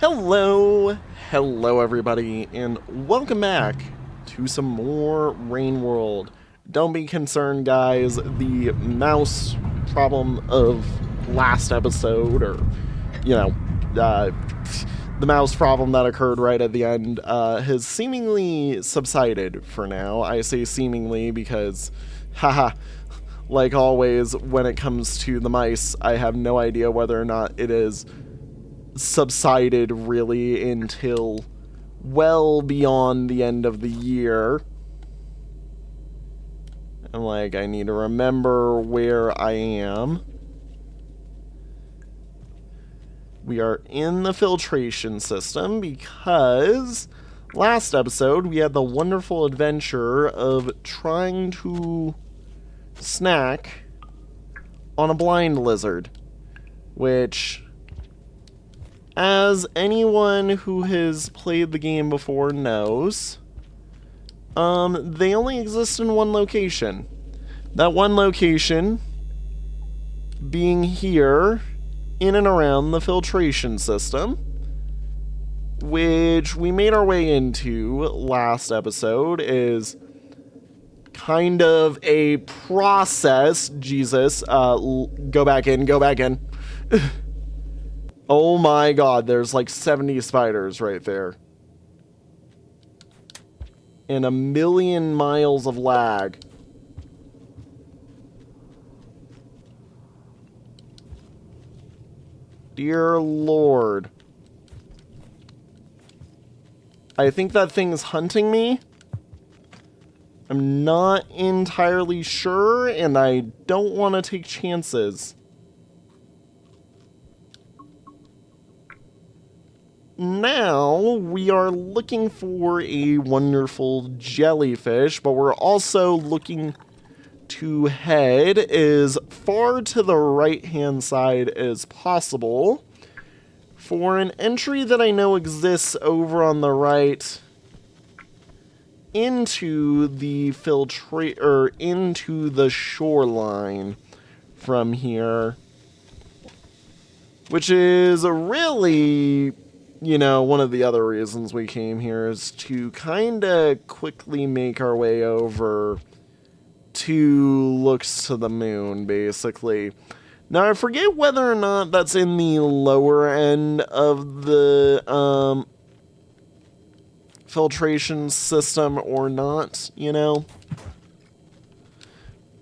Hello everybody, and welcome back to some more Rain World. Don't be concerned, guys. The mouse problem of last episode, or you know, uh, the mouse problem that occurred right at the end, has seemingly subsided for now. I say seemingly because, haha. Like always, when it comes to the mice, I have no idea whether or not it is subsided really until well beyond the end of the year. And like, I need to remember where I am. We are in the filtration system because last episode we had the wonderful adventure of trying to snack on a blind lizard, which, as anyone who has played the game before knows, they only exist in one location. That one location being here in and around the filtration system, which we made our way into last episode, is kind of a process. Jesus, go back in. Oh my god, there's like 70 spiders right there. And a million miles of lag. Dear Lord. I think that thing's hunting me. I'm not entirely sure, and I don't want to take chances. Now, we are looking for a wonderful jellyfish, but we're also looking to head as far to the right-hand side as possible for an entry that I know exists over on the right into the into the shoreline from here, which is really, you know, one of the other reasons we came here is to kind of quickly make our way over to Looks to the Moon, basically. Now, I forget whether or not that's in the lower end of the filtration system or not, you know?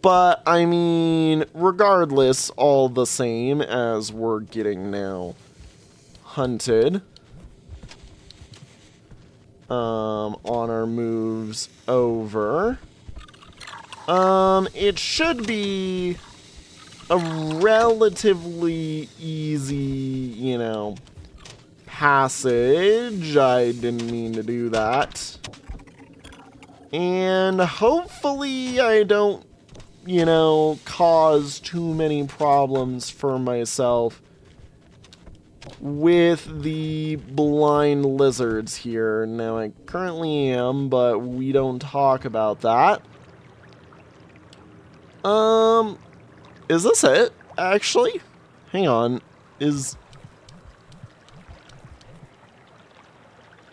But, I mean, regardless, all the same, as we're getting now hunted on our moves over. It should be a relatively easy, you know, passage. I didn't mean to do that. And hopefully I don't, you know, cause too many problems for myself with the blind lizards here. Now, I currently am, but we don't talk about that. Is this it, actually? Hang on.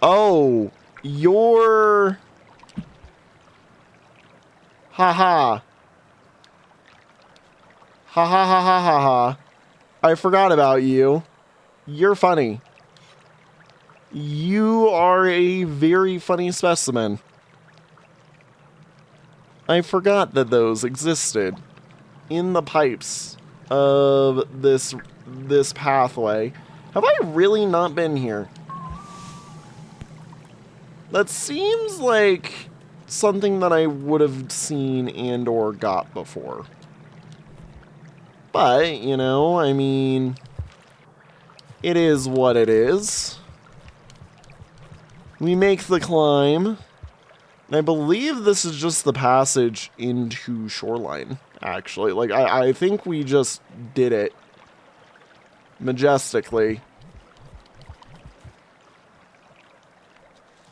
Oh, you're... Haha. Ha ha ha ha ha ha. I forgot about you. You're funny. You are a very funny specimen. I forgot that those existed in the pipes of this pathway. Have I really not been here? That seems like something that I would have seen and or got before. But, you know, I mean, it is what it is. We make the climb. I believe this is just the passage into Shoreline, actually. Like, I think we just did it majestically.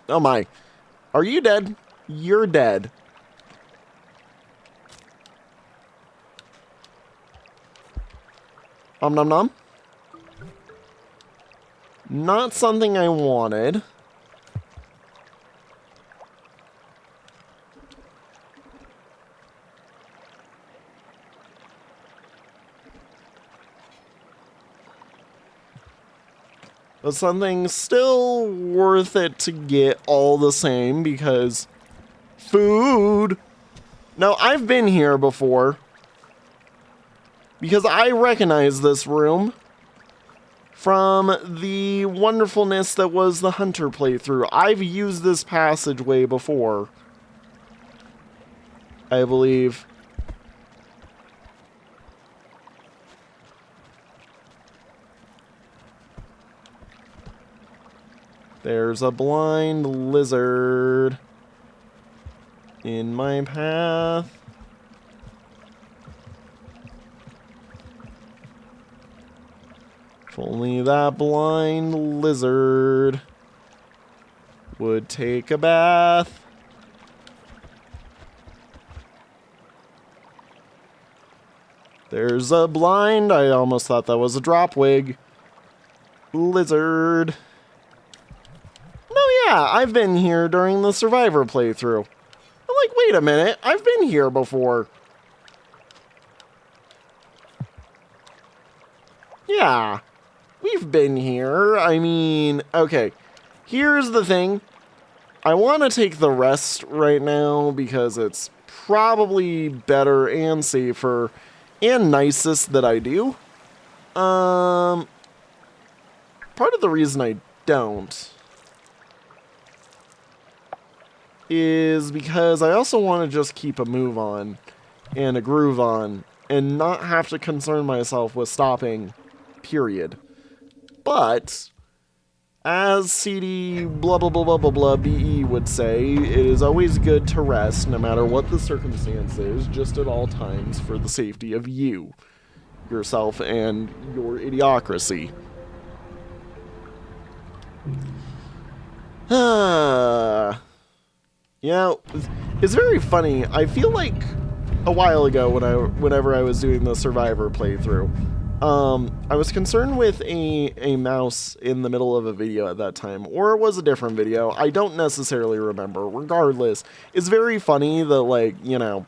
Oh my. Are you dead? You're dead. Nom nom. Not something I wanted. But something still worth it to get all the same, because food. Now, I've been here before, because I recognize this room from the wonderfulness that was the Hunter playthrough. I've used this passageway before, I believe. There's a blind lizard in my path. If only that blind lizard would take a bath. There's a blind, I almost thought that was a dropwig, lizard. No, yeah, I've been here during the Survivor playthrough. I'm like, wait a minute, I've been here before. Yeah, we've been here. I mean, okay, here's the thing. I want to take the rest right now because it's probably better and safer and nicest that I do. Part of the reason I don't is because I also want to just keep a move on and a groove on and not have to concern myself with stopping, period. But as CD blah blah blah blah blah blah BE would say, it is always good to rest no matter what the circumstance is, just at all times for the safety of you, yourself, and your idiocracy. You know, it's very funny. I feel like a while ago whenever I was doing the Survivor playthrough, I was concerned with a mouse in the middle of a video at that time, or it was a different video. I don't necessarily remember. Regardless, it's very funny that, like, you know,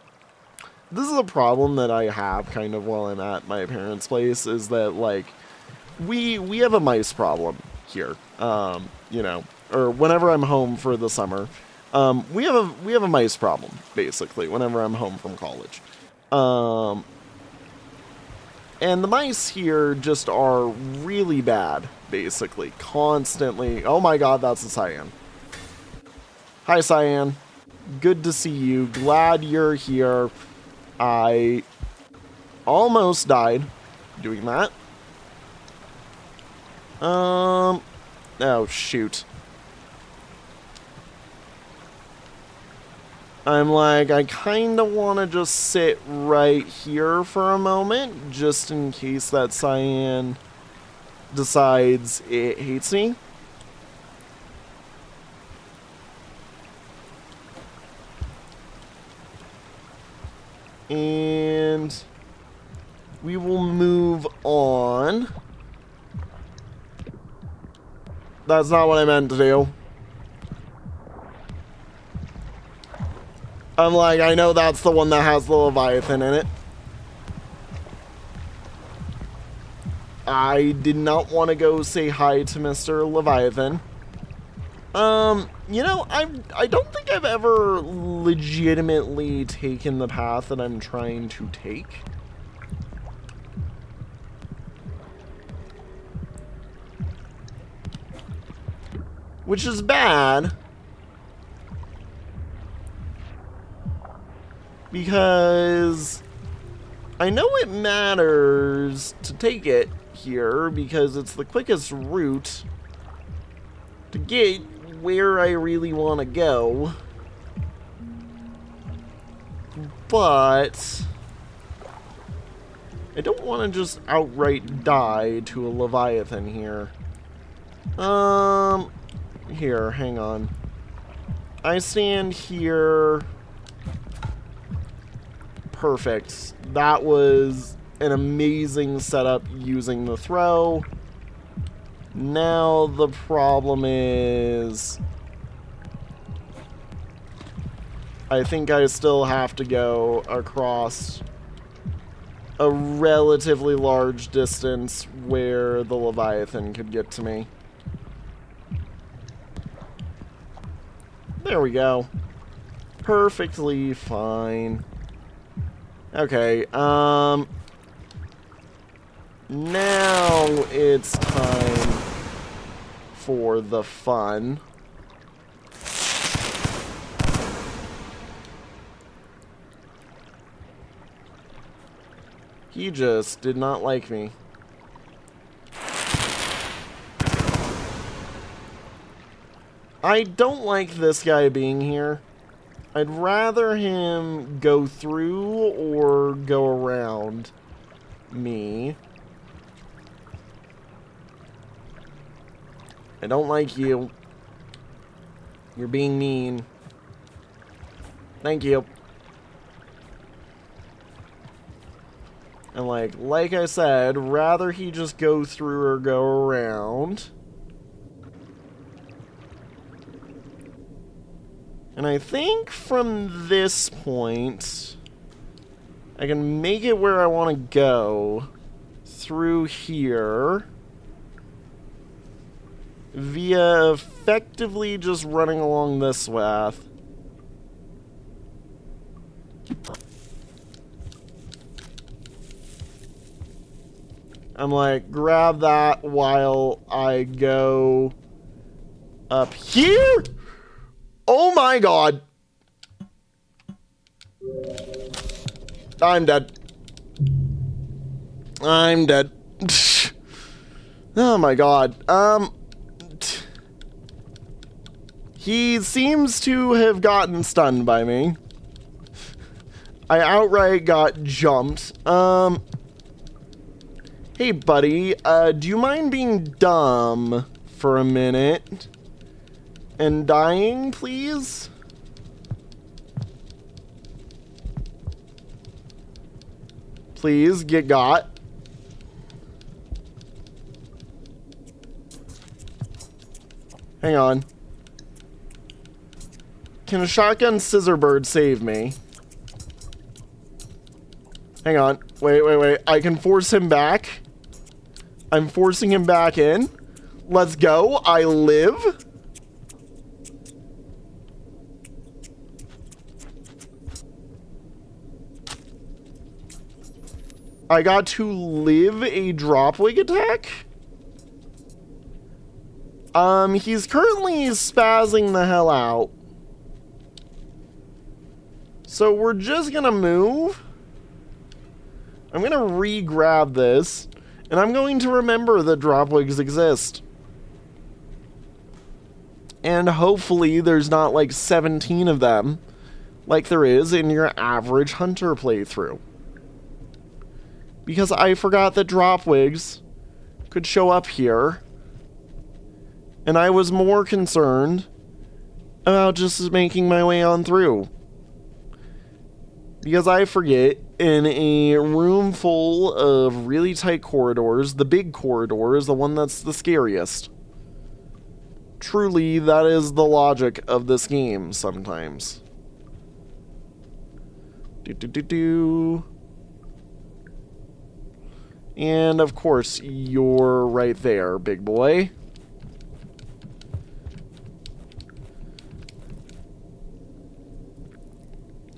this is a problem that I have kind of while I'm at my parents' place, is that, like, we have a mice problem here, you know, or whenever I'm home for the summer. We have a mice problem, basically, whenever I'm home from college. And the mice here just are really bad, basically, constantly. Oh my god, that's a cyan. Hi, cyan. Good to see you. Glad you're here. I almost died doing that. Oh, shoot. I'm like, I kind of want to just sit right here for a moment, just in case that cyan decides it hates me. And we will move on. That's not what I meant to do. I'm like, I know that's the one that has the Leviathan in it. I did not want to go say hi to Mr. Leviathan. You know, I don't think I've ever legitimately taken the path that I'm trying to take. Which is bad. Because I know it matters to take it here because it's the quickest route to get where I really want to go. But I don't want to just outright die to a Leviathan here. Here, hang on. I stand here. Perfect. That was an amazing setup using the throw. Now the problem is, I think I still have to go across a relatively large distance where the Leviathan could get to me. There we go. Perfectly fine. Okay, now it's time for the fun. He just did not like me. I don't like this guy being here. I'd rather him go through or go around me. I don't like you. You're being mean. Thank you. And like I said, rather he just go through or go around. And I think from this point, I can make it where I want to go through here via effectively just running along this path. I'm like, grab that while I go up here. Oh my god. I'm dead. I'm dead. Oh my god. He seems to have gotten stunned by me. I outright got jumped. Hey buddy, do you mind being dumb for a minute? And dying, please? Please, get got. Hang on. Can a shotgun scissorbird save me? Hang on. Wait. I can force him back. I'm forcing him back in. Let's go. I live. I got to live a dropwig attack? He's currently spazzing the hell out. So we're just gonna move. I'm gonna re-grab this, and I'm going to remember that dropwigs exist. And hopefully there's not like 17 of them, like there is in your average hunter playthrough. Because I forgot that dropwigs could show up here. And I was more concerned about just making my way on through. Because I forget, in a room full of really tight corridors, the big corridor is the one that's the scariest. Truly, that is the logic of this game sometimes. And of course, you're right there, big boy.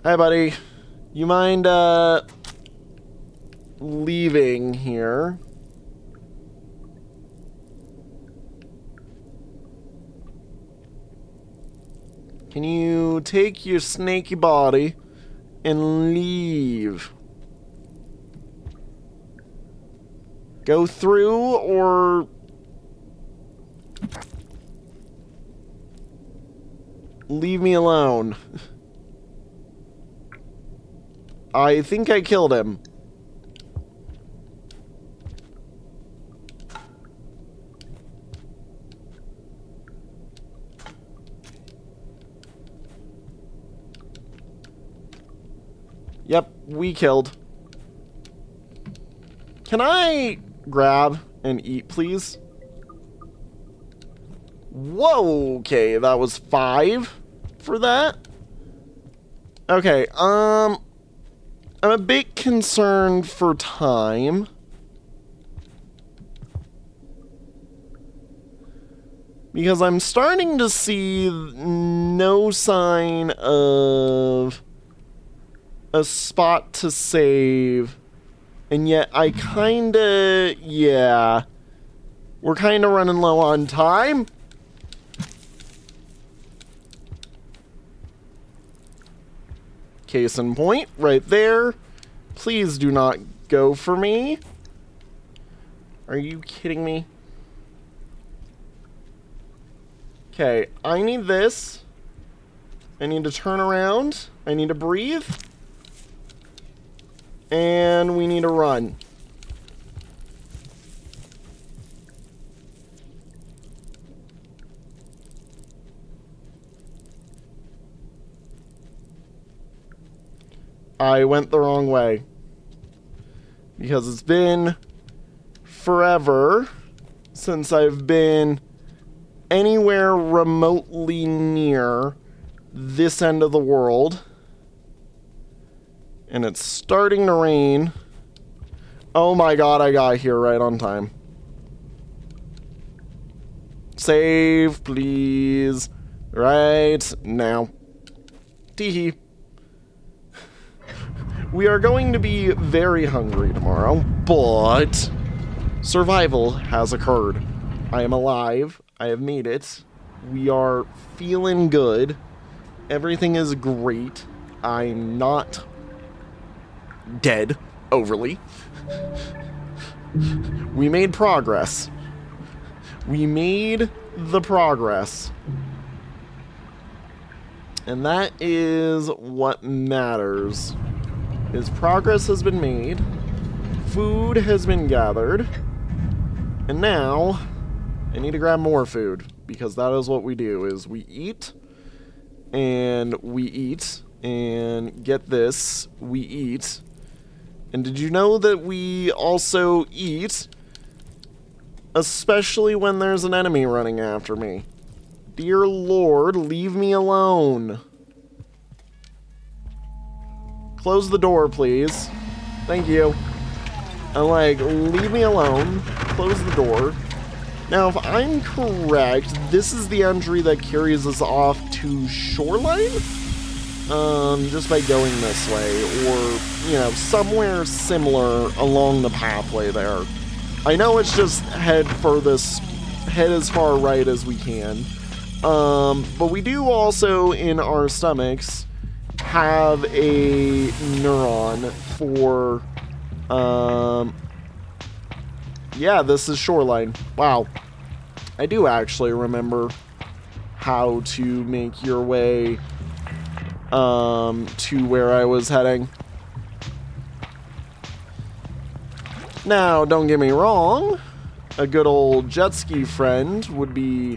Hi, buddy. You mind, leaving here? Can you take your snaky body and leave? Go through or... leave me alone. I think I killed him. Yep, we killed. Can I grab and eat, please? Whoa, okay, that was 5 for that. Okay, I'm a bit concerned for time. Because I'm starting to see no sign of a spot to save. And yet I kinda, yeah. We're kinda running low on time. Case in point, right there. Please do not go for me. Are you kidding me? Okay, I need this. I need to turn around. I need to breathe. And we need to run. I went the wrong way. Because it's been forever since I've been anywhere remotely near this end of the world. And it's starting to rain. Oh my god, I got here right on time. Save, please. Right now. Teehee. We are going to be very hungry tomorrow, but survival has occurred. I am alive. I have made it. We are feeling good. Everything is great. I'm not dead, overly. We made progress. We made the progress. And that is what matters. Is progress has been made. Food has been gathered. And now I need to grab more food, because that is what we do, is we eat, and we eat, and get this, we eat. And did you know that we also eat, especially when there's an enemy running after me? Dear Lord, leave me alone. Close the door, please. Thank you. I'm like, leave me alone. Close the door. Now, if I'm correct, this is the entry that carries us off to Shoreline? Just by going this way, or, you know, somewhere similar along the pathway there. I know it's just head as far right as we can. But we do also, in our stomachs, have a neuron for, yeah, this is Shoreline. Wow. I do actually remember how to make your way to where I was heading. Now, don't get me wrong, a good old jet ski friend would be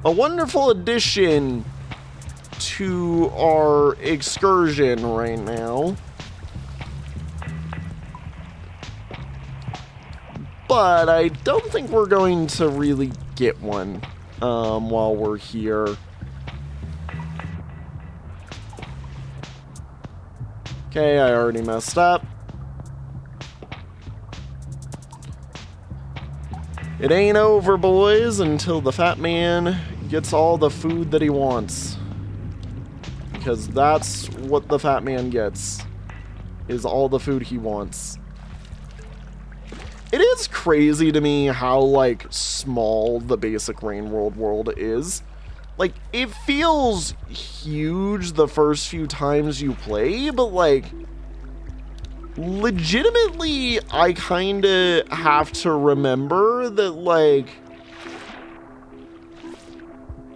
a wonderful addition to our excursion right now. But I don't think we're going to really get one while we're here. Okay, I already messed up. It ain't over, boys, until the fat man gets all the food that he wants. Because that's what the fat man gets, is all the food he wants. It is crazy to me how, like, small the basic Rain world is. Like, it feels huge the first few times you play, but, like, legitimately, I kinda have to remember that, like,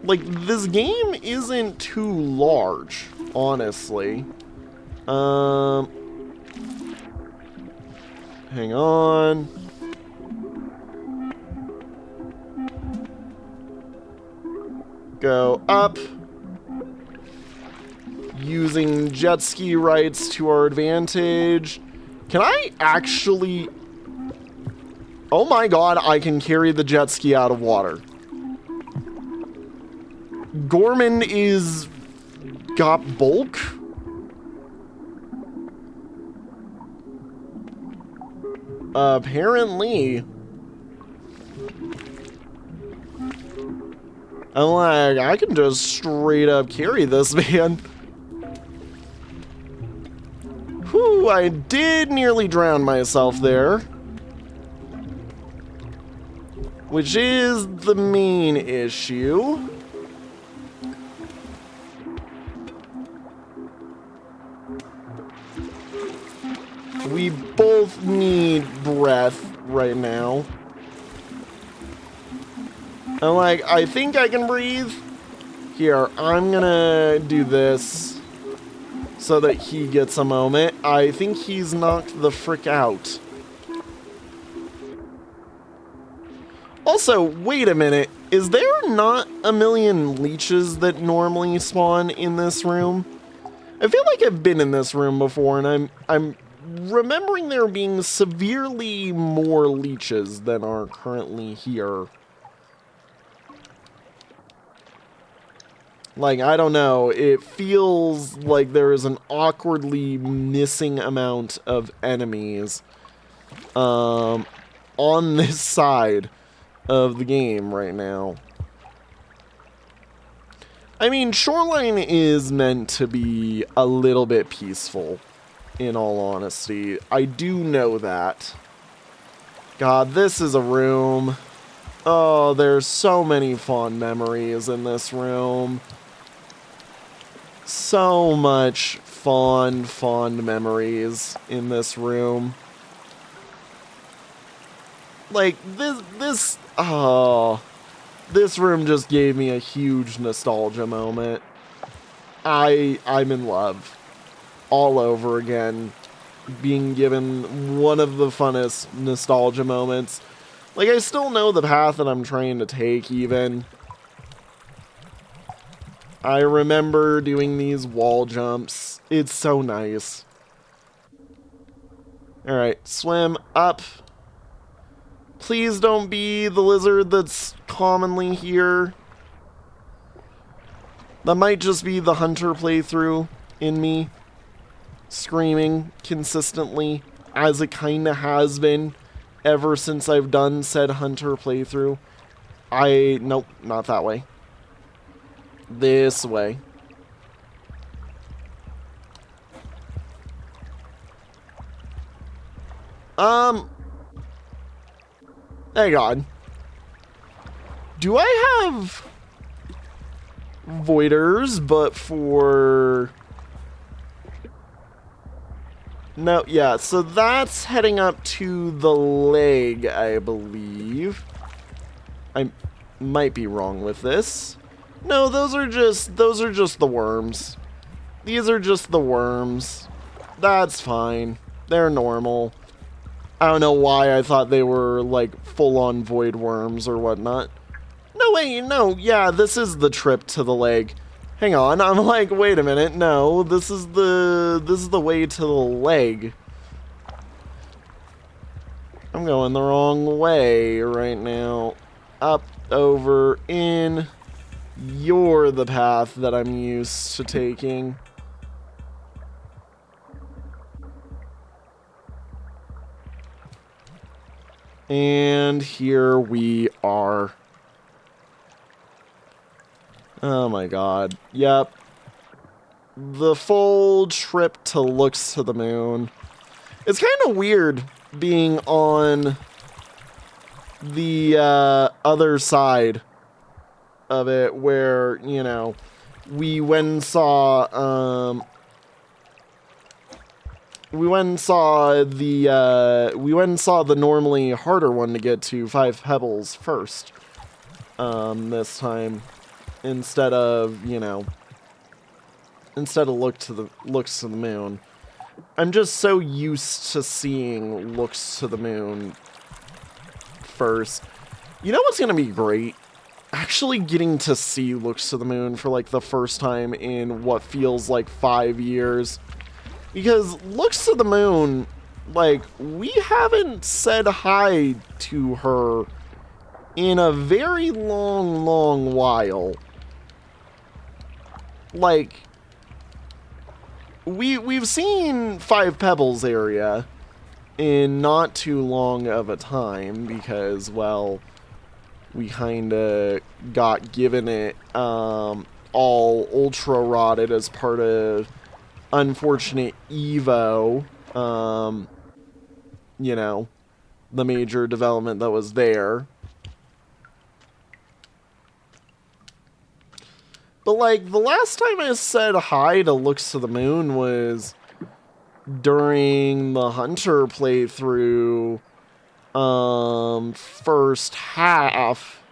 this game isn't too large, honestly. Hang on. Go up. Using jet ski rights to our advantage. Can I actually... Oh my god, I can carry the jet ski out of water. Gourmand is got bulk? Apparently. I'm like, I can just straight up carry this, man. Whew, I did nearly drown myself there. Which is the main issue. We both need breath right now. I'm like, I think I can breathe. Here, I'm gonna do this so that he gets a moment. I think he's knocked the frick out. Also, wait a minute. Is there not a million leeches that normally spawn in this room? I feel like I've been in this room before, and I'm remembering there being severely more leeches than are currently here. Like, I don't know, it feels like there is an awkwardly missing amount of enemies on this side of the game right now. I mean, Shoreline is meant to be a little bit peaceful, in all honesty. I do know that. God, this is a room. Oh, there's so many fond memories in this room. So much fond memories in this room. Like, this room just gave me a huge nostalgia moment. I'm in love. All over again. Being given one of the funnest nostalgia moments. Like, I still know the path that I'm trying to take, even. I remember doing these wall jumps. It's so nice. Alright, swim up. Please don't be the lizard that's commonly here. That might just be the hunter playthrough in me. Screaming consistently, as it kinda has been ever since I've done said hunter playthrough. Nope, not that way. This way. Hang on. Do I have voiders, but for... No, yeah, so that's heading up to the leg, I believe. I might be wrong with this. No, those are just the worms. These are just the worms. That's fine. They're normal. I don't know why I thought they were, like, full-on void worms or whatnot. No, wait, no, yeah, this is the trip to the leg. Hang on, I'm like, wait a minute, no, this is the way to the leg. I'm going the wrong way right now. Up, over, in. You're the path that I'm used to taking. And here we are. Oh my god. Yep. The full trip to looks to the moon. It's kind of weird being on the other side of it where, you know, we went and saw the normally harder one to get to, 5 Pebbles, first. This time, instead of looks to the moon. I'm just so used to seeing looks to the moon first. You know what's gonna be great? Actually getting to see looks to the moon for like the first time in what feels like 5 years. Because looks to the moon, like, we haven't said hi to her in a very long while. like, we've seen Five Pebbles area in not too long of a time because, well, we kind of got given it all ultra rotted as part of unfortunate Evo, you know, the major development that was there. But, like, the last time I said hi to Looks to the Moon was during the Hunter playthrough, first half,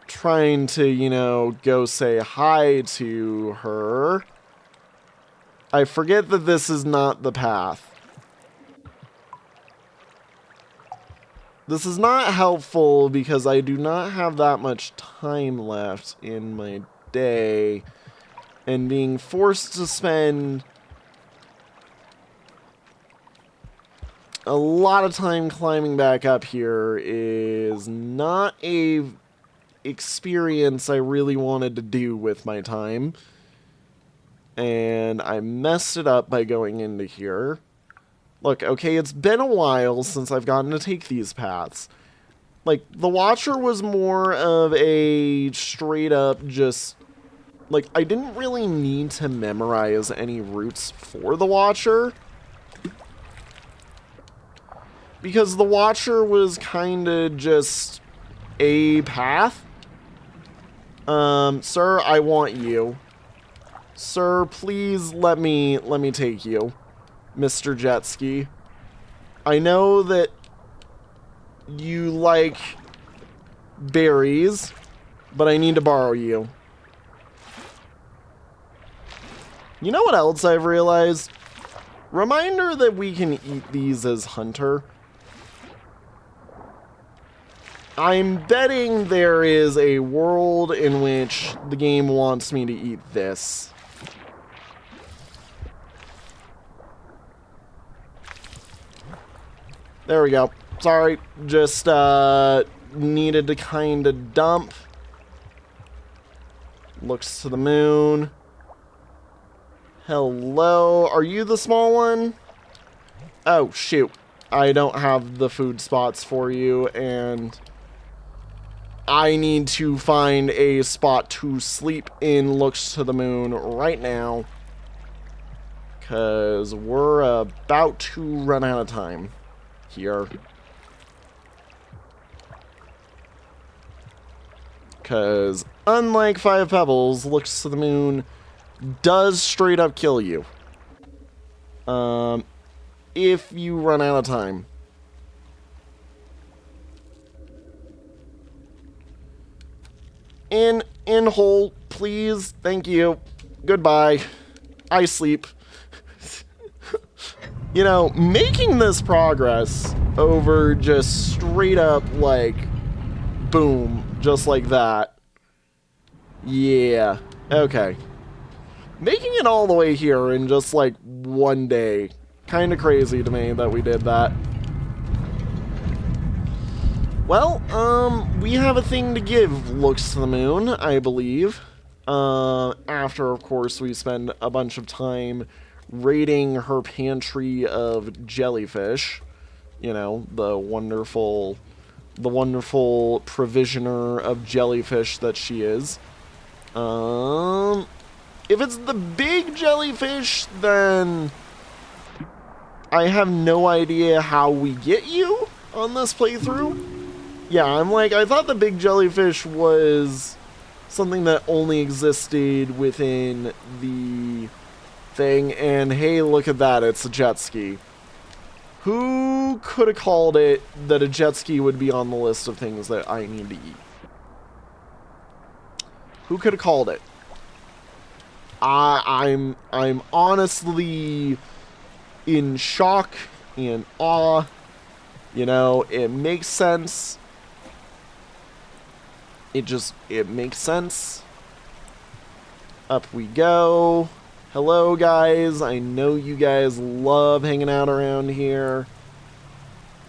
trying to, you know, go say hi to her. I forget that this is not the path. This is not helpful because I do not have that much time left in my day, and being forced to spend a lot of time climbing back up here is not a experience I really wanted to do with my time. And I messed it up by going into here. Look, okay, it's been a while since I've gotten to take these paths. Like, the Watcher was more of a straight up just... Like, I didn't really need to memorize any routes for the Watcher. Because the Watcher was kind of just a path. Sir, I want you. Sir, please let me take you, Mr. Jetski. I know that you like berries, but I need to borrow you. You know what else I've realized? Reminder that we can eat these as Hunter. I'm betting there is a world in which the game wants me to eat this. There we go. Sorry, just needed to kind of dump. Looks to the moon. Hello, are you the small one? Oh, shoot. I don't have the food spots for you, and I need to find a spot to sleep in Looks to the Moon right now, because we're about to run out of time here. Because unlike Five Pebbles, Looks to the Moon does straight up kill you. If you run out of time. In hole, please. Thank you. Goodbye. I sleep. You know, making this progress over just straight up, like, boom, just like that. Yeah. Okay. Making it all the way here in just, like, one day. Kind of crazy to me that we did that. Well, we have a thing to give Looks to the Moon, I believe. After, of course, we spend a bunch of time raiding her pantry of jellyfish. You know, the wonderful provisioner of jellyfish that she is. If it's the big jellyfish, then I have no idea how we get you on this playthrough. Yeah, I'm like, I thought the big jellyfish was something that only existed within the thing, and hey, look at that, it's a jet ski. Who could have called it that a jet ski would be on the list of things that I need to eat? Who could have called it? I'm honestly in shock and awe. You know, it makes sense. It makes sense. Up we go. Hello, guys. I know you guys love hanging out around here.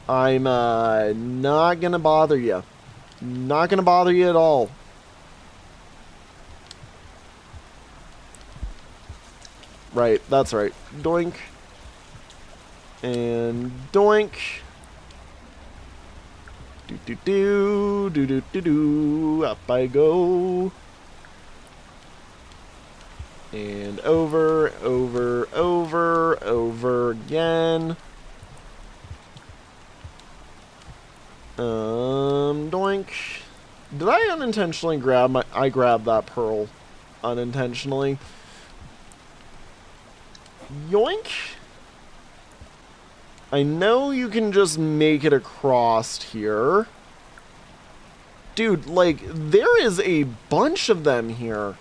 I'm not gonna bother you. Not gonna bother you at all. Right, that's right. Doink. And doink. Do. Up I go. And over again. Doink. Did I unintentionally grab I grabbed that pearl unintentionally. Yoink. I know you can just make it across here. Dude, like, there is a bunch of them here.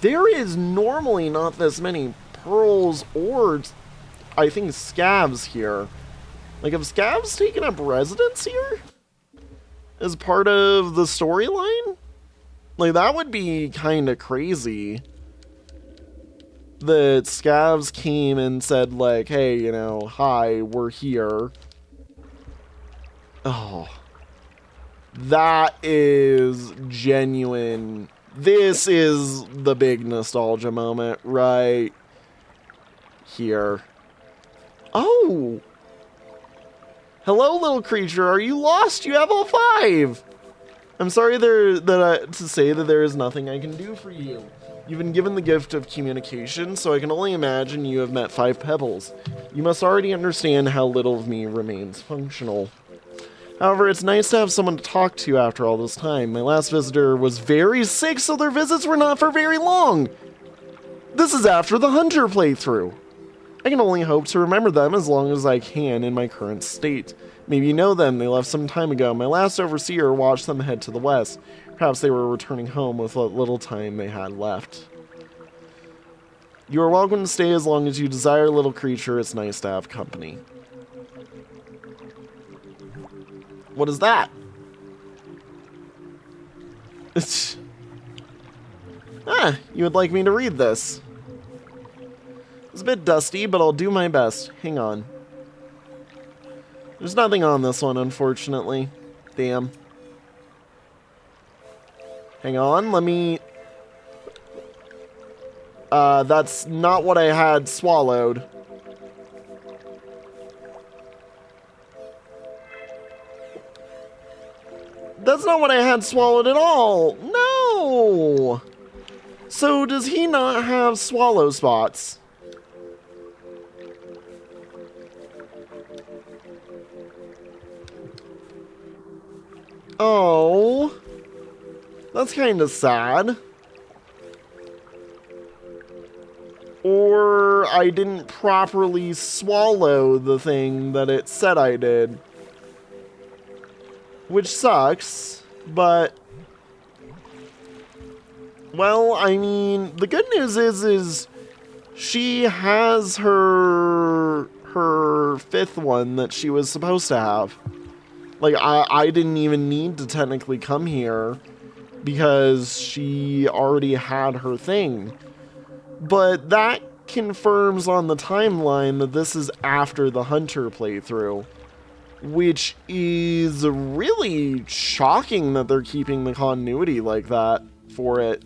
There is normally not this many pearls or, I think, scabs here. Like, have scabs taken up residence here? As part of the storyline? Like, that would be kind of crazy. That scabs came and said, like, hey, you know, hi, we're here. Oh. That is genuine. This is the big nostalgia moment right here. Oh! Hello, little creature. Are you lost? You have all 5. I'm sorry to say that there is nothing I can do for you. You've been given the gift of communication, so I can only imagine you have met 5 pebbles. You must already understand how little of me remains functional. However, it's nice to have someone to talk to after all this time. My last visitor was very sick, so their visits were not for very long. This is after the Hunter playthrough. I can only hope to remember them as long as I can in my current state. Maybe you know them, they left some time ago. My last overseer watched them head to the west. Perhaps they were returning home with what little time they had left. You are welcome to stay as long as you desire, little creature. It's nice to have company. What is that? You would like me to read this. It's a bit dusty, but I'll do my best. Hang on. There's nothing on this one, unfortunately. Damn. Hang on, let me... that's not what I had swallowed. That's not what I had swallowed at all! No! So, does he not have swallow spots? Oh, that's kind of sad. Or I didn't properly swallow the thing that it said I did. Which sucks, but... Well, I mean, the good news is she has her 5th one that she was supposed to have. Like, I didn't even need to technically come here because she already had her thing. But that confirms on the timeline that this is after the Hunter playthrough, which is really shocking that they're keeping the continuity like that for it.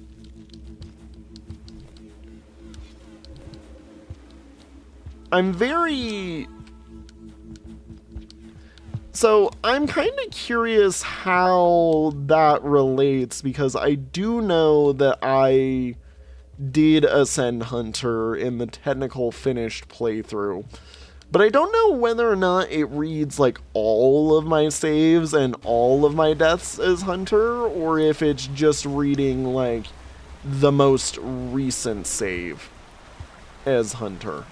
So, I'm kind of curious how that relates, because I do know that I did ascend Hunter in the technical finished playthrough. But I don't know whether or not it reads like all of my saves and all of my deaths as Hunter, or if it's just reading like the most recent save as Hunter.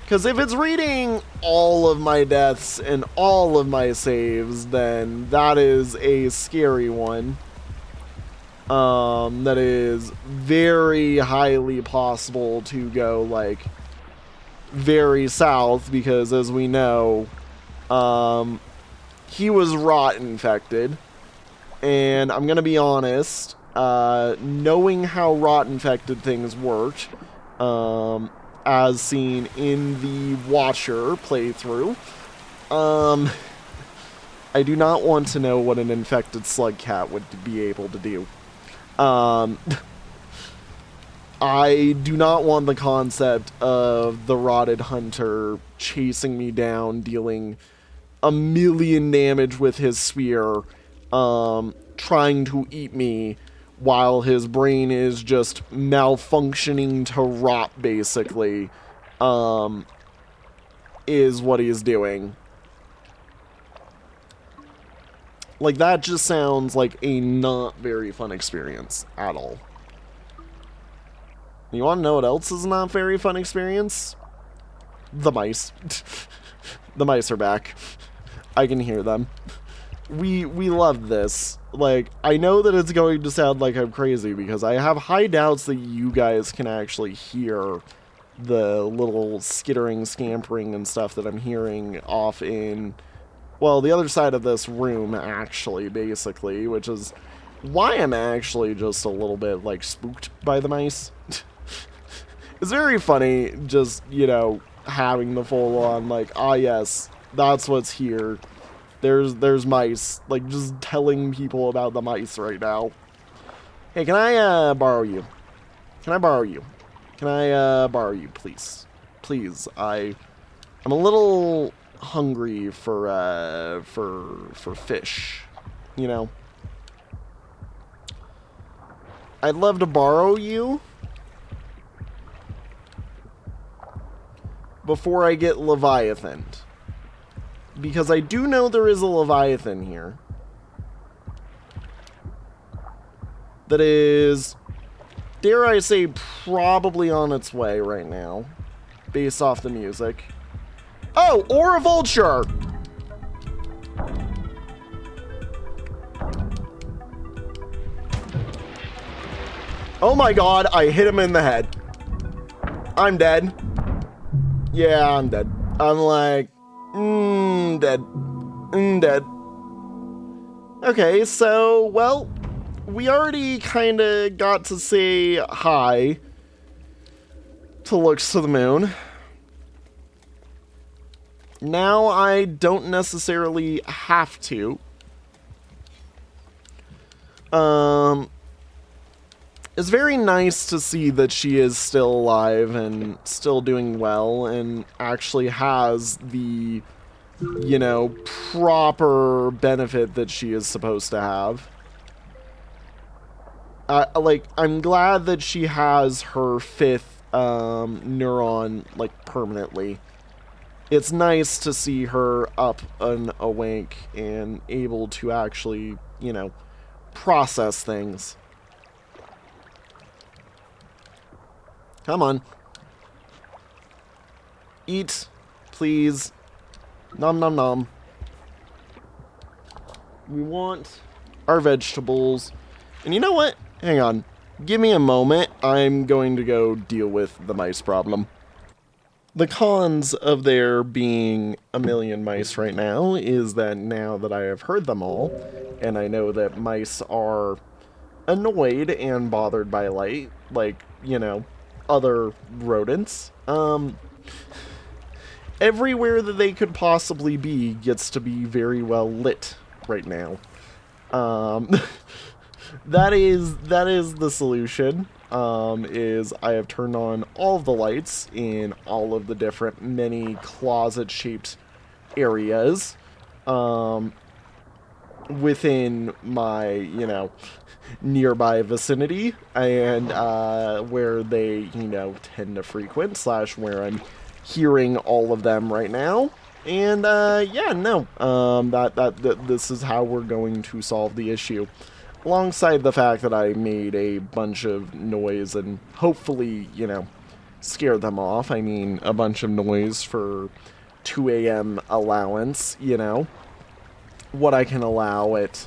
Because if it's reading all of my deaths and all of my saves, then that is a scary one. That is very highly possible to go, like, very south, because as we know, he was rot infected. And I'm gonna be honest, knowing how rot infected things worked, as seen in the Watcher playthrough, I do not want to know what an infected slug cat would be able to do. I do not want the concept of the rotted hunter chasing me down, dealing a million damage with his spear, trying to eat me while his brain is just malfunctioning to rot, basically, is what he's doing. Like, that just sounds like a not very fun experience at all. You want to know what else is not very fun experience? The mice. The mice are back. I can hear them. We love this. Like, I know that it's going to sound like I'm crazy because I have high doubts that you guys can actually hear the little skittering, scampering and stuff that I'm hearing off in, well, the other side of this room, actually, basically, which is why I'm actually just a little bit, like, spooked by the mice. It's very funny just, you know, having the full-on, like, ah, yes, that's what's here. There's mice. Like, just telling people about the mice right now. Hey, can I, borrow you? Can I borrow you? Can I, borrow you, please? Please, I'm a little hungry for fish, you know? I'd love to borrow you before I get Leviathaned. Because I do know there is a Leviathan here. That is, dare I say, probably on its way right now. Based off the music. Oh, or a vulture! Oh my god, I hit him in the head. I'm dead. Yeah, I'm dead. I'm like, dead. Dead. Okay, so, well, we already kind of got to say hi to Looks to the Moon. Now I don't necessarily have to. It's very nice to see that she is still alive and still doing well and actually has the, you know, proper benefit that she is supposed to have. Like, I'm glad that she has her fifth neuron, like, permanently. It's nice to see her up and awake and able to actually, you know, process things. Come on. Eat, please. Nom nom nom. We want our vegetables. And you know what? Hang on. Give me a moment. I'm going to go deal with the mice problem. The cons of there being a million mice right now is that now that I have heard them all, and I know that mice are annoyed and bothered by light, like, you know, other rodents, everywhere that they could possibly be gets to be very well lit right now. That is the solution. Is I have turned on all of the lights in all of the different many closet-shaped areas within my, you know, nearby vicinity and where they, you know, tend to frequent / where I'm hearing all of them right now. And yeah, no, that this is how we're going to solve the issue. Alongside the fact that I made a bunch of noise and hopefully, you know, scared them off. I mean, a bunch of noise for 2 a.m. allowance, you know. What I can allow at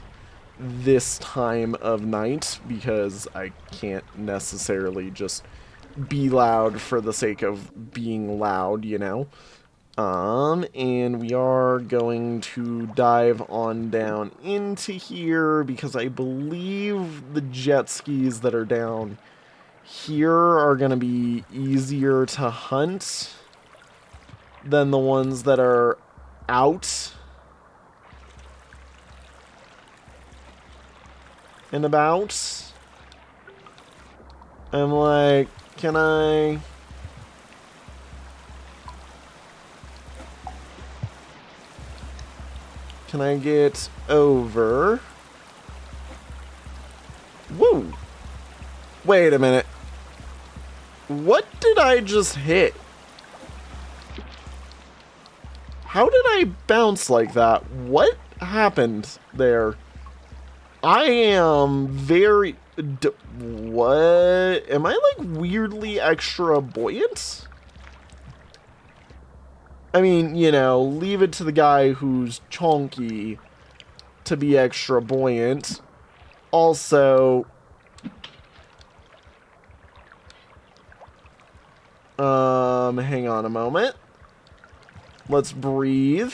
this time of night, because I can't necessarily just be loud for the sake of being loud, you know. And we are going to dive on down into here because I believe the jet skis that are down here are going to be easier to hunt than the ones that are out and about. I'm like, Can I... Can I get over? Woo! Wait a minute. What did I just hit? How did I bounce like that? What happened there? I am very... what? Am I like weirdly extra buoyant? I mean, you know, leave it to the guy who's chonky to be extra buoyant. Also... hang on a moment. Let's breathe.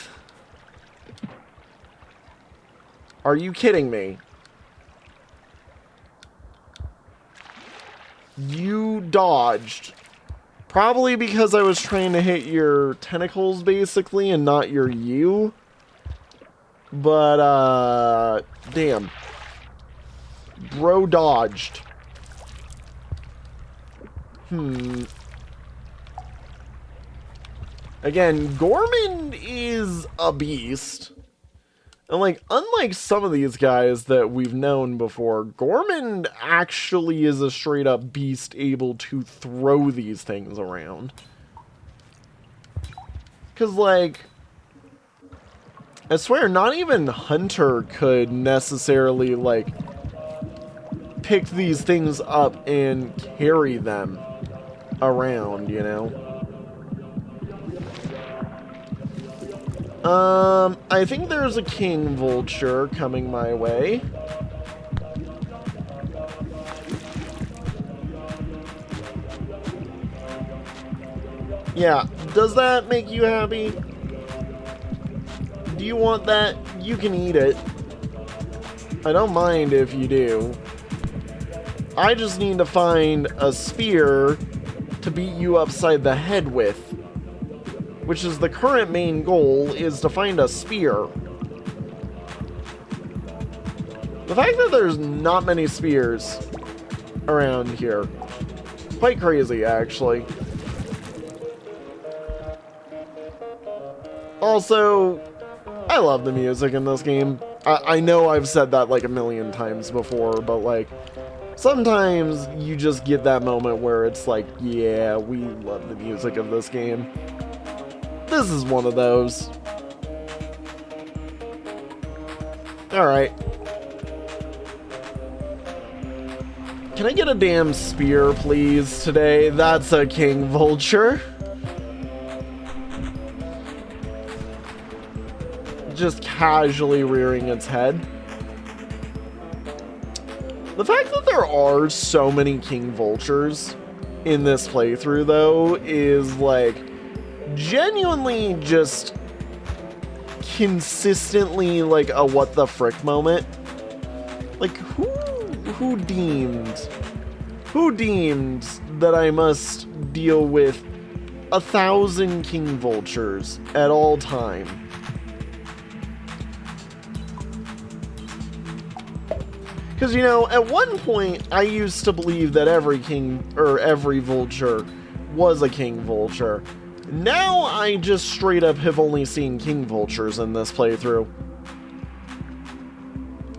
Are you kidding me? You dodged. Probably because I was trying to hit your tentacles, basically, and not your you. But, damn. Bro dodged. Again, Gourmand is a beast. And, like, unlike some of these guys that we've known before, Gourmand actually is a straight-up beast able to throw these things around. Because, like, I swear, not even Hunter could necessarily, like, pick these things up and carry them around, you know? I think there's a king vulture coming my way. Yeah, does that make you happy? Do you want that? You can eat it. I don't mind if you do. I just need to find a spear to beat you upside the head with. Which is the current main goal, is to find a spear. The fact that there's not many spears around here. Quite crazy, actually. Also, I love the music in this game. I know I've said that like a million times before, but like, sometimes you just get that moment where it's like, yeah, we love the music of this game. This is one of those. Alright. Can I get a damn spear, please, today? That's a king vulture. Just casually rearing its head. The fact that there are so many king vultures in this playthrough, though, is like genuinely just consistently like a what the frick moment. Like who deemed that I must deal with 1,000 king vultures at all time? Because, you know, at one point I used to believe that every king or every vulture was a king vulture. Now I just straight up have only seen king vultures in this playthrough.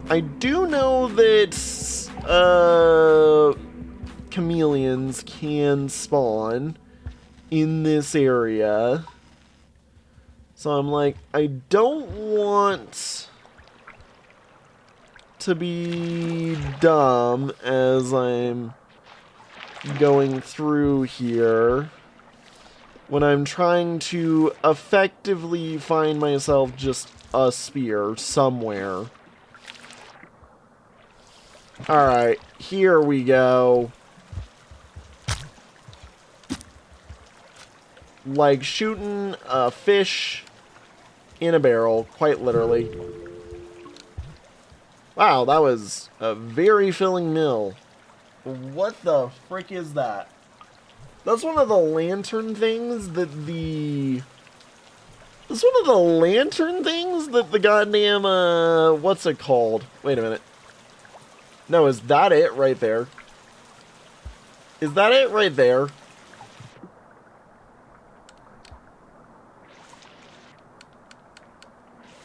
I do know that chameleons can spawn in this area. So I'm like, I don't want to be dumb as I'm going through here when I'm trying to effectively find myself just a spear somewhere. Alright, here we go. Like shooting a fish in a barrel, quite literally. Wow, that was a very filling meal. What the frick is that? That's one of the lantern things that the... That's one of the lantern things that the goddamn, what's it called? Wait a minute. No, is that it right there? Is that it right there?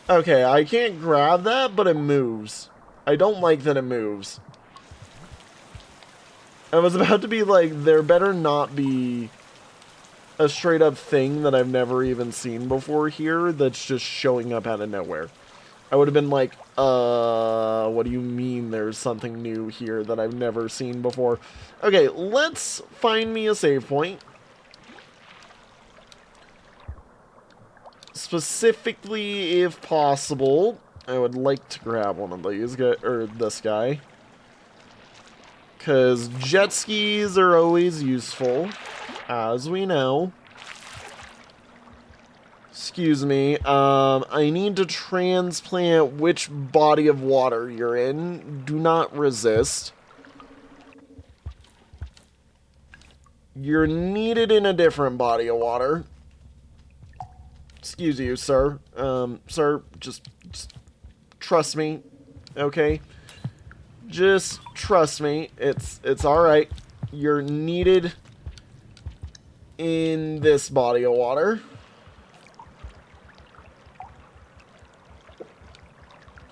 Okay, I can't grab that, but it moves. I don't like that it moves. I was about to be like, there better not be a straight up thing that I've never even seen before here that's just showing up out of nowhere. I would have been like, what do you mean there's something new here that I've never seen before? Okay, let's find me a save point. Specifically, if possible, I would like to grab one of these, or this guy. Because jet skis are always useful, as we know. Excuse me, I need to transplant which body of water you're in. Do not resist. You're needed in a different body of water. Excuse you, sir. Sir, just trust me, okay? Just trust me. It's alright. You're needed in this body of water.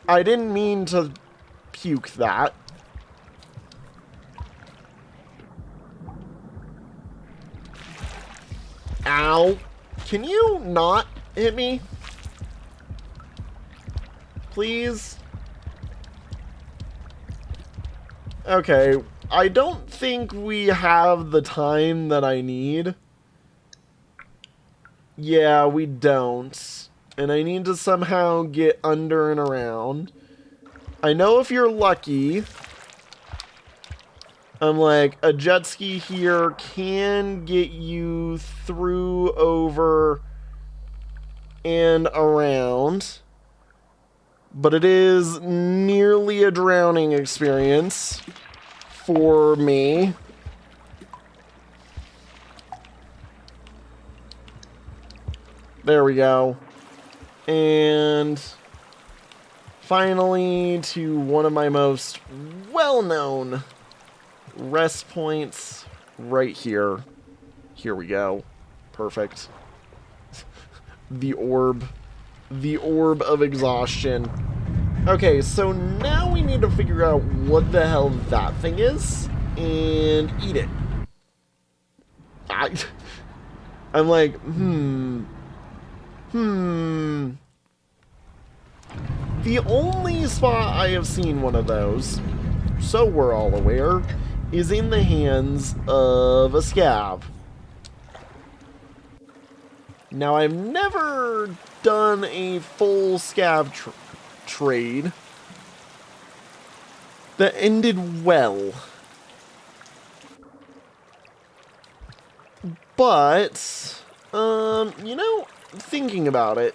I didn't mean to puke that. Ow. Can you not hit me? Please? Okay, I don't think we have the time that I need. Yeah, we don't. And I need to somehow get under and around. I know if you're lucky, I'm like, a jet ski here can get you through, over, and around. But it is nearly a drowning experience for me. There we go. And finally, to one of my most well-known rest points right here. Here we go. Perfect. The orb. The orb of exhaustion. Okay, so now we need to figure out what the hell that thing is and eat it. I'm like, The only spot I have seen one of those, so we're all aware, is in the hands of a scav. Now, I've never done a full scav trade that ended well. But, you know, thinking about it,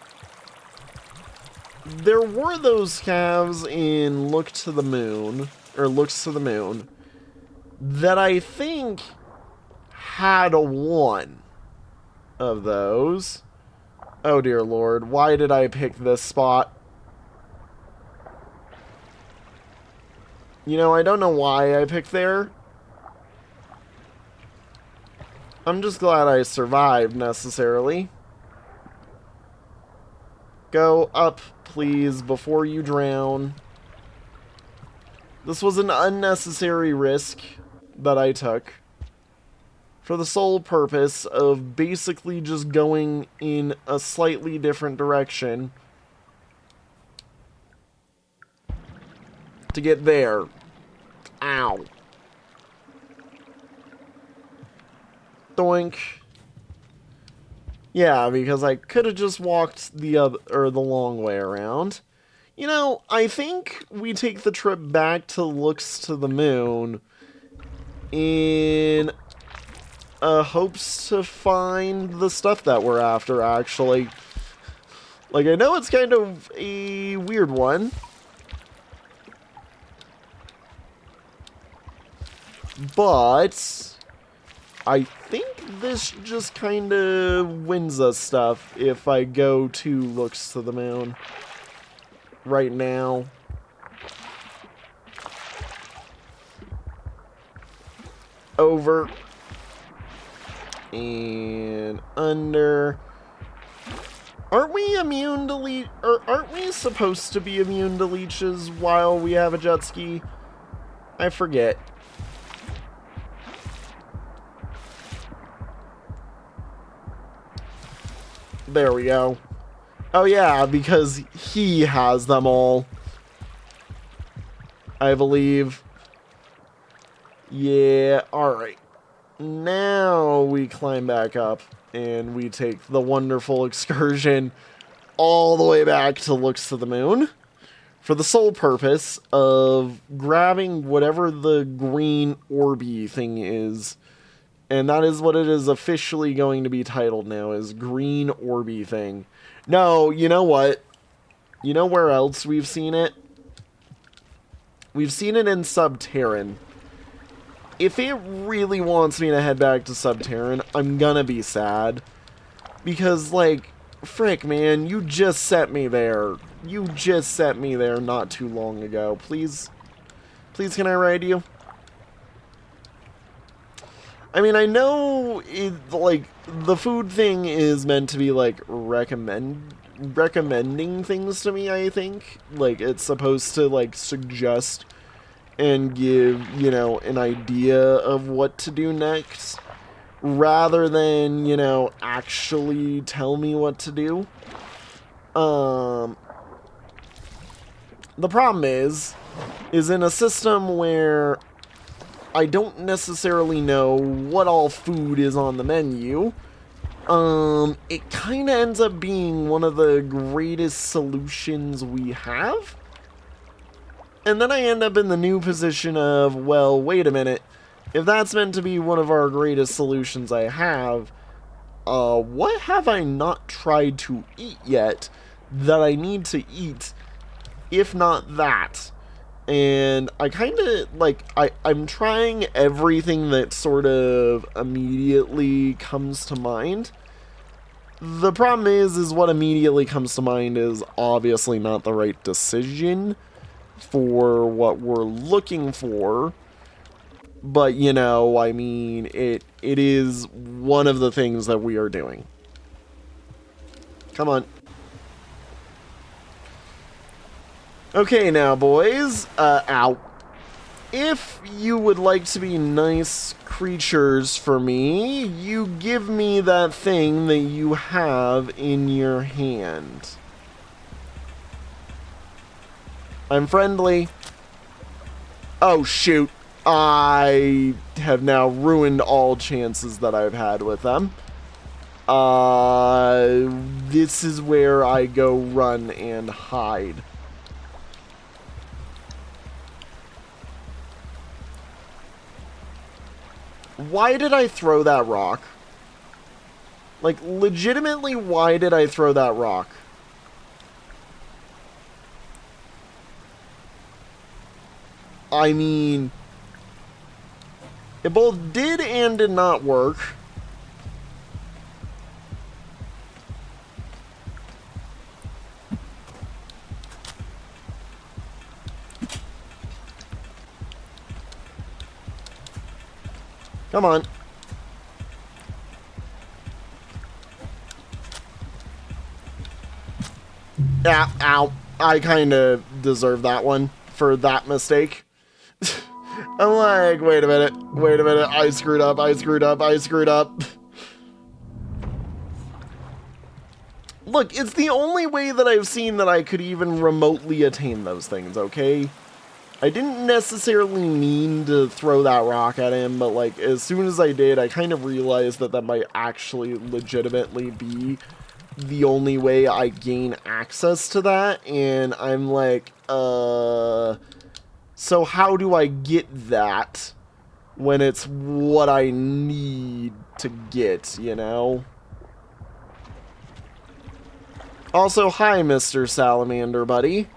there were those scavs in Looks to the Moon, that I think had one of those. Oh dear lord, why did I pick this spot? You know, I don't know why I picked there. I'm just glad I survived, necessarily. Go up, please, before you drown. This was an unnecessary risk that I took for the sole purpose of basically just going in a slightly different direction to get there. Ow. Doink. Yeah, because I could have just walked the long way around. You know, I think we take the trip back to Looks to the Moon in hopes to find the stuff that we're after, actually. Like, I know it's kind of a weird one, but I think this just kind of wins us stuff if I go to Looks to the Moon right now. over and under. Aren't we immune to leech, or aren't we supposed to be immune to leeches while we have a jet ski? I forget. There we go. Oh yeah, because he has them all, I believe. Yeah, alright. Now we climb back up and we take the wonderful excursion all the way back to Looks to the Moon for the sole purpose of grabbing whatever the green orby thing is. And that is what it is officially going to be titled now, is Green Orby Thing. No, you know what? You know where else we've seen it? We've seen it in Subterran. If it really wants me to head back to Subterran, I'm gonna be sad. Because, like, frick, man, you just set me there. You just set me there not too long ago. Please? Please, can I ride you? I mean, I know, like, the food thing is meant to be, like, recommending things to me, I think. Like, it's supposed to, like, suggest and give, you know, an idea of what to do next, rather than, you know, actually tell me what to do. The problem is in a system where I don't necessarily know what all food is on the menu, it kind of ends up being one of the greatest solutions we have. And then I end up in the new position of, well, wait a minute. If that's meant to be one of our greatest solutions I have, what have I not tried to eat yet that I need to eat, if not that? And I kind of, like, I'm trying everything that sort of immediately comes to mind. The problem is what immediately comes to mind is obviously not the right decision for what we're looking for. But, you know, I mean, it is one of the things that we are doing. Come on. Okay, now, boys. Ow. If you would like to be nice creatures for me, you give me that thing that you have in your hand. I'm friendly. Oh, shoot. I have now ruined all chances that I've had with them. This is where I go run and hide. Why did I throw that rock? Like, legitimately, why did I throw that rock? I mean, it both did and did not work. Come on. Yeah, ow. I kind of deserve that one for that mistake. I'm like, wait a minute, I screwed up. Look, it's the only way that I've seen that I could even remotely attain those things, okay? I didn't necessarily mean to throw that rock at him, but, like, as soon as I did, I kind of realized that that might actually legitimately be the only way I gain access to that, and I'm like, so how do I get that when it's what I need to get, you know? Also, hi, Mr. Salamander Buddy.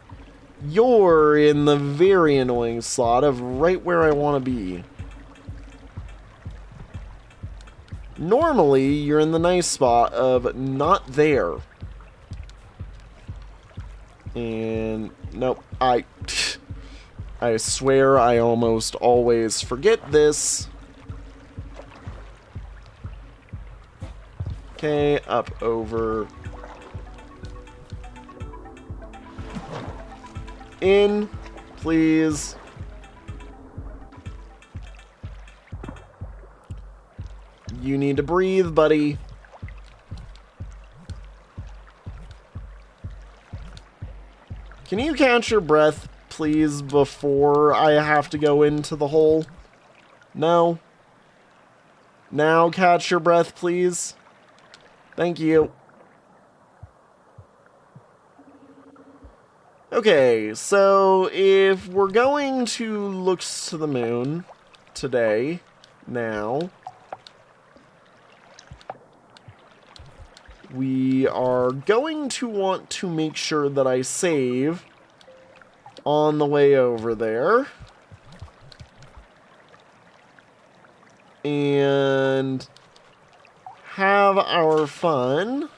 You're in the very annoying slot of right where I want to be. Normally, you're in the nice spot of not there. And, nope, I swear I almost always forget this. Okay, up, over. In, please. You need to breathe, buddy. Can you catch your breath, please, before I have to go into the hole? No? Now catch your breath, please. Thank you. Okay, so if we're going to look to the moon today, now, we are going to want to make sure that I save on the way over there. And have our fun.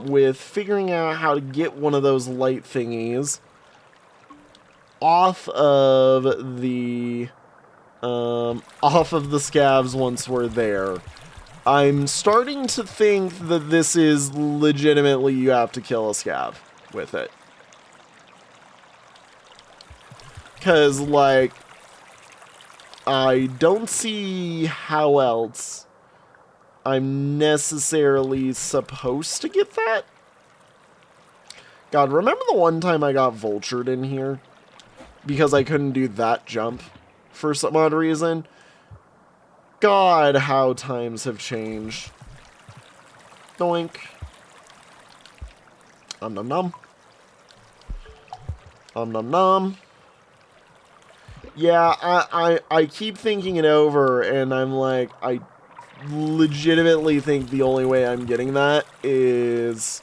With figuring out how to get one of those light thingies off of the scavs once we're there. I'm starting to think that this is legitimately you have to kill a scav with it. Because, like, I don't see how else I'm necessarily supposed to get that. God, remember the one time I got vultured in here? Because I couldn't do that jump for some odd reason? God, how times have changed. Doink. Nom nom nom. Nom nom nom. Yeah, I keep thinking it over, and I'm like, I legitimately think the only way I'm getting that is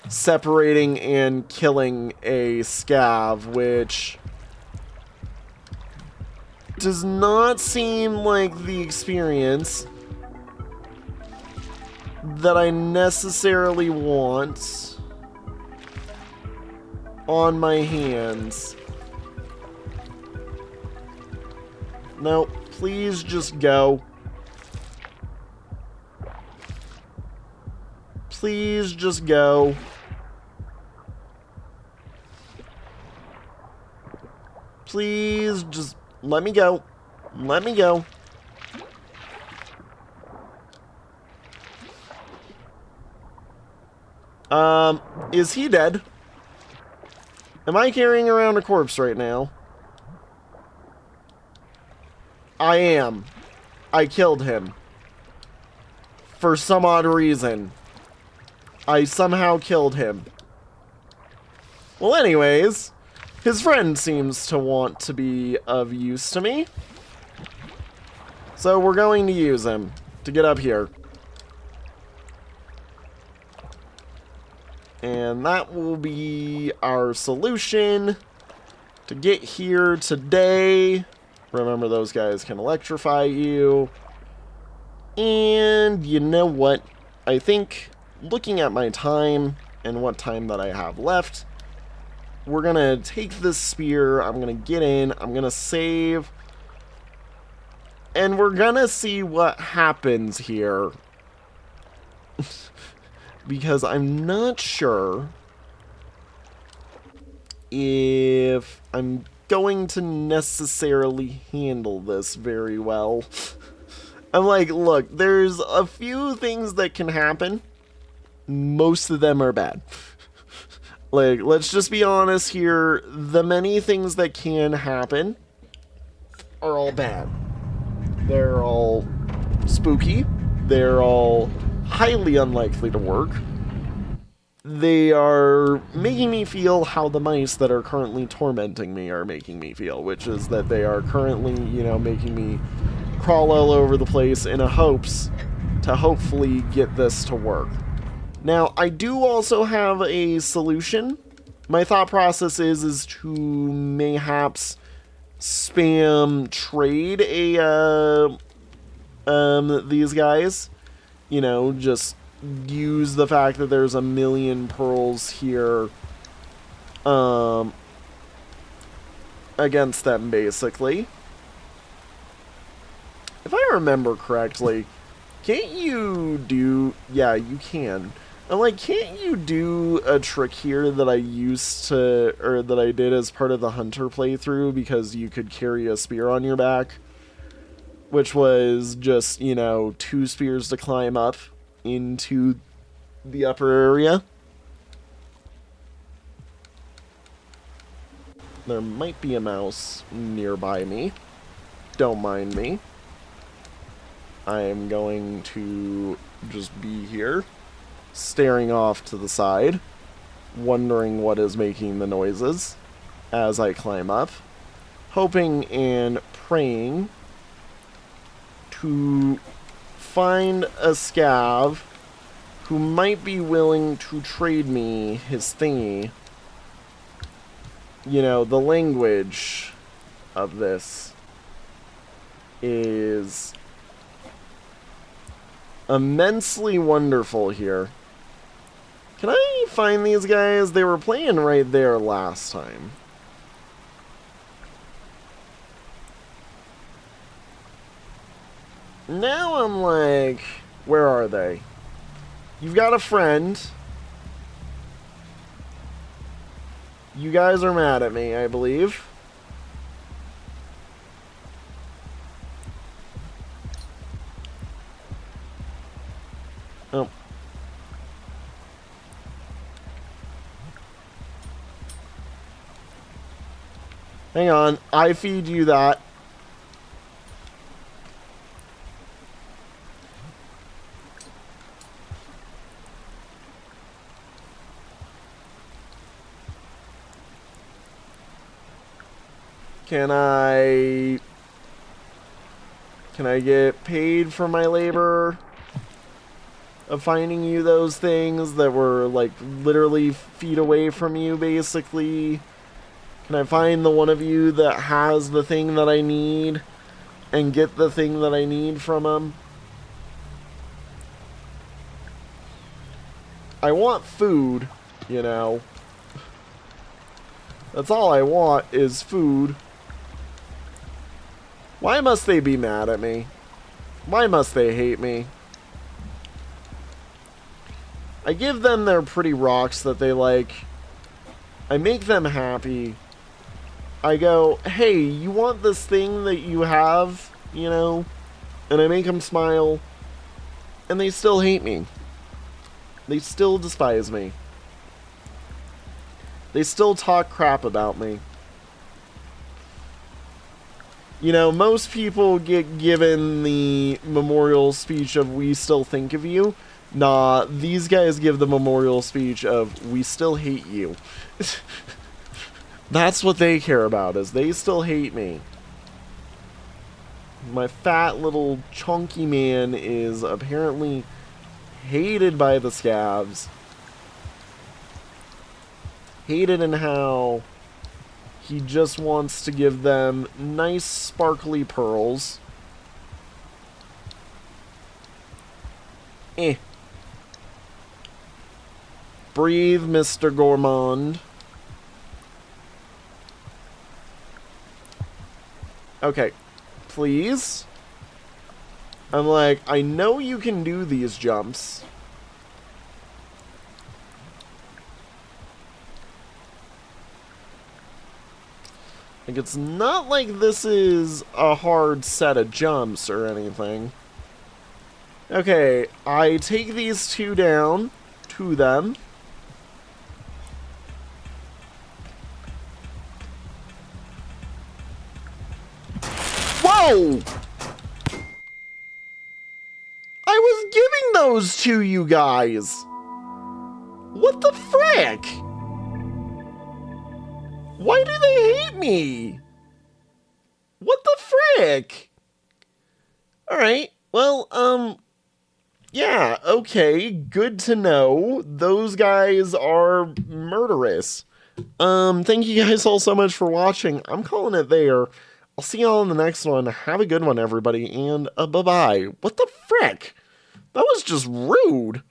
separating and killing a scav, which does not seem like the experience that I necessarily want on my hands. No, please just go. Please just go. Please just let me go. Let me go. Is he dead? Am I carrying around a corpse right now? I am. I killed him. For some odd reason. I somehow killed him. Well, anyways, his friend seems to want to be of use to me. So we're going to use him to get up here. And that will be our solution to get here today. Remember, those guys can electrify you. And you know what? I think, looking at my time and what time that I have left, we're going to take this spear. I'm going to get in. I'm going to save. And we're going to see what happens here. Because I'm not sure if I'm going to necessarily handle this very well. I'm like, look, there's a few things that can happen. Most of them are bad. Like, let's just be honest here. The many things that can happen are all bad. They're all spooky. They're all highly unlikely to work. They are making me feel how the mice that are currently tormenting me are making me feel, which is that they are currently, you know, making me crawl all over the place in a hopes to hopefully get this to work. Now, I do also have a solution. My thought process is to mayhaps spam trade these guys. You know, just use the fact that there's a million pearls here against them, basically. If remember correctly, can't you do... Yeah, you can. I'm like, can't you do a trick here that I used to... Or that I did as part of the Hunter playthrough because you could carry a spear on your back? Which was just, you know, 2 spears to climb up into the upper area. There might be a mouse nearby me. Don't mind me. I am going to just be here, staring off to the side, wondering what is making the noises as I climb up, hoping and praying to find a scav who might be willing to trade me his thingy. You know, the language of this is immensely wonderful here. Can I find these guys? They were playing right there last time. Now I'm like, where are they? You've got a friend. You guys are mad at me, I believe. Oh. Hang on, I feed you that. Can I get paid for my labor of finding you those things that were, like, literally feet away from you, basically? Can I find the one of you that has the thing that I need and get the thing that I need from him? I want food, you know. That's all I want is food. Why must they be mad at me? Why must they hate me? I give them their pretty rocks that they like. I make them happy. I go, hey, you want this thing that you have, you know? And I make them smile. And they still hate me. They still despise me. They still talk crap about me. You know, most people get given the memorial speech of "we still think of you." Nah, these guys give the memorial speech of "we still hate you." That's what they care about, is they still hate me. My fat little chunky man is apparently hated by the scavs. Hated in how he just wants to give them nice sparkly pearls. Breathe, Mr. Gourmand. Okay, please. I'm like, I know you can do these jumps. Like, it's not like this is a hard set of jumps or anything. Okay, I take these two down to them. Whoa! I was giving those to you guys! What the frick? Why do they hate me? What the frick? Alright, well, yeah, okay, good to know. Those guys are murderous. Thank you guys all so much for watching. I'm calling it there. I'll see y'all in the next one. Have a good one, everybody, and bye-bye. What the frick? That was just rude.